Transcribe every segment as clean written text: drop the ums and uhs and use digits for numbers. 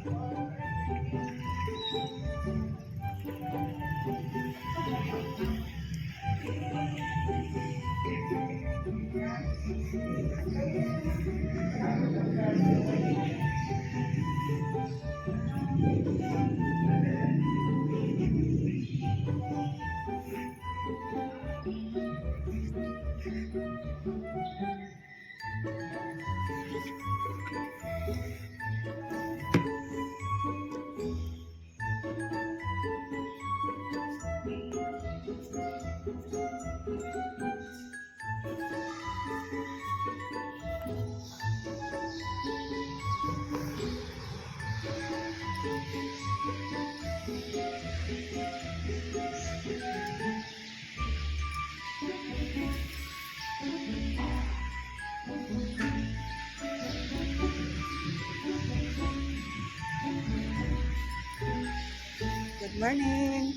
Good morning.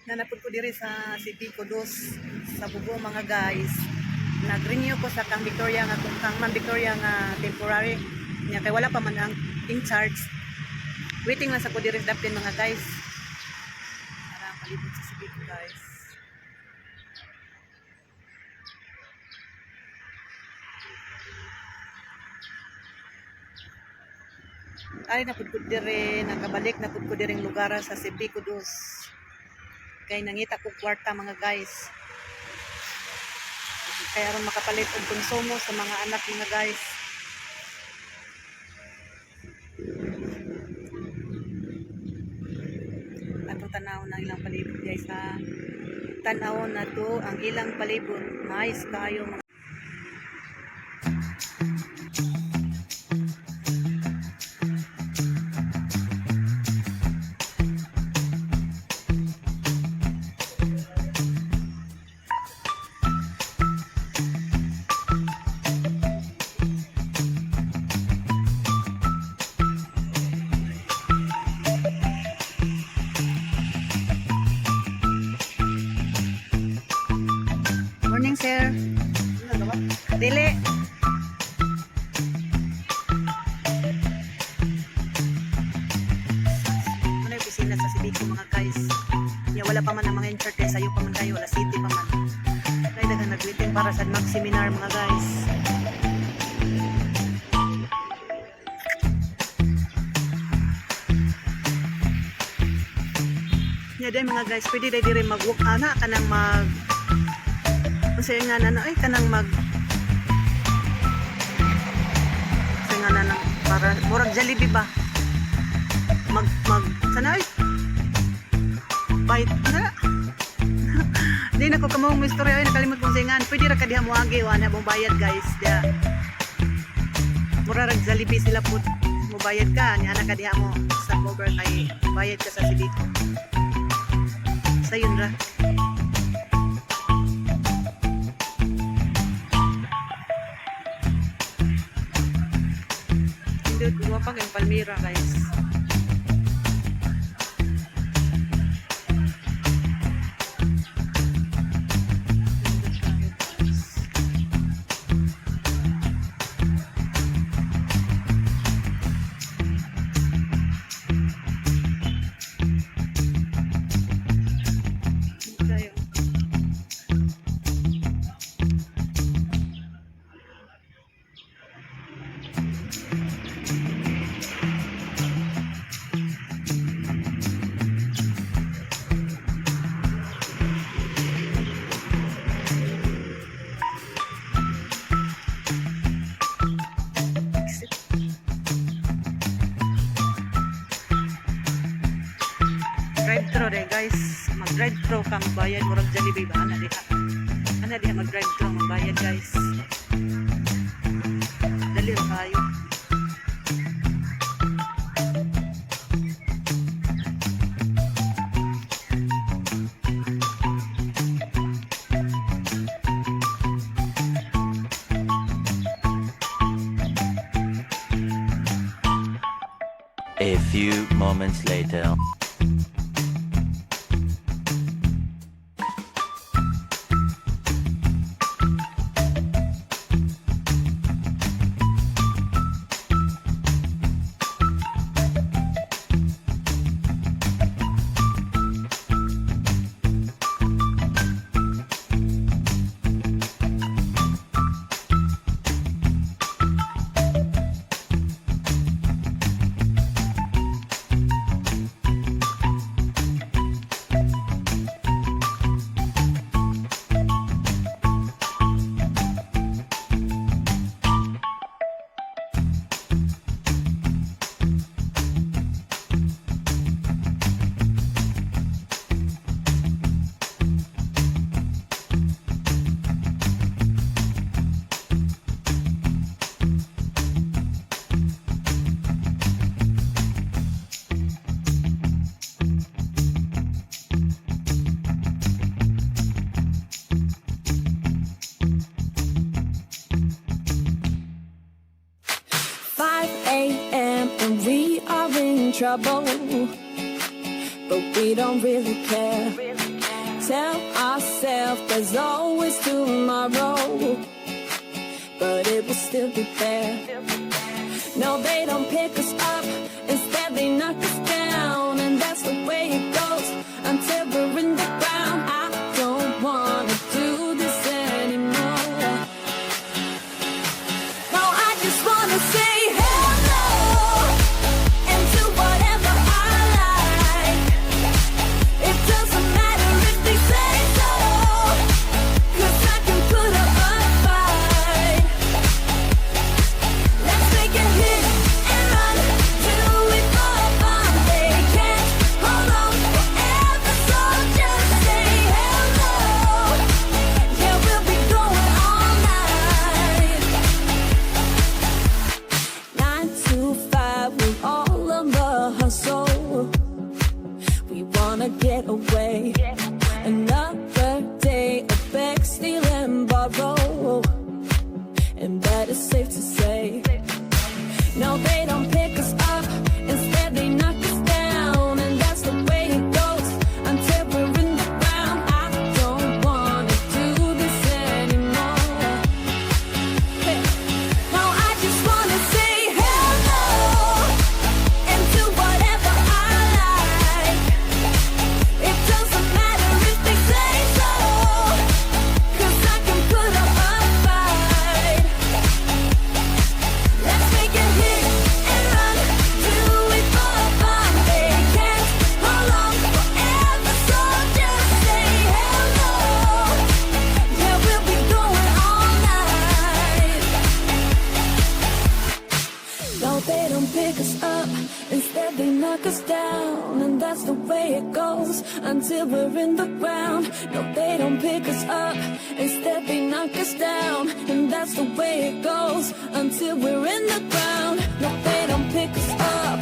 Nanapod ko diri sa City Kudos sa Bugo mga guys. Nag-renew ko sa Kang Victoria nga kang Ma'am Victoria nga temporary. Nya kay wala pa man ang in charge. Waiting lang sa ko diri sa Dapin mga guys. Para palibot sa City ko guys. Ay napud ko diri nakabalik napud ko diring lugar sa City Kudos. Kay nangita ko kwarta mga guys. Kaya aron makapalit og konsumo sa mga anak mga guys. Ato tanaw na ilang palibot guys ha. Tanaw na to ang ilang palibot. Nice kayo mga morning, sir. Dili. Ano yung pisina sa City mga guys? Ya, wala pa man ang mga in-chart guys. Ayaw pa man kayo. Wala city pa man. Kaya dagang nag-waiting para sa mag-seminar mga guys. Ya, dahil mga guys, pwede dahil rin mag-walk ana ka nang mag kasi nga na ay kanang mag kasi nga na para murag Jollibee ba mag sana ay bite na di na ko kamong istorya ay nakalimot kong singan pwede ra ka diha moagi wa na mong bayad guys dia murag Jollibee sila pud mo bayad ka nya ana ka diha mo sa over kay bayad ka sa City sayun ra. Gua pa kayong Palmira guys. Drive-thru de guys. Mag-drive-thru ka magbayad murag Jollibee ba ana diha. Ana diha mag-drive-thru magbayad guys. Dali ra kayo. A few moments later. and we are in trouble, but we don't really care. tell ourselves there's always tomorrow, but it will still be there. No, they don't pick us up, instead they knock us down, and that's the way it goes until we're in the ground. I don't wanna do this anymore. No, I just wanna say hello and do whatever I like. It doesn't matter if they say so, 'cause I can put up a fight. Let's make a hit and run till we fall apart. They can't hold on forever, so just say hello. Yeah, we'll be going all night. 9 to 5, we're all on the hustle. We wanna get away. Another day of beg, steal and borrow, and that is safe to say. No, they don't pick us up, instead they knock us down, and that's the way it goes until we're in the ground. I don't wanna do this anymore. Hey. No, I just wanna say hello and do whatever I like. It doesn't matter if they say so, 'cause I can put up a fight. Let's make a hit and run till we fall apart. They can't hold on forever, so just say hello. Yeah, we'll be going all night. No, they don't pick us up, instead they knock us down, and that's the way it goes until we're in the ground. No, they don't pick us up, instead they knock us down, and that's the way it goes until we're in the ground. No, they don't pick us up,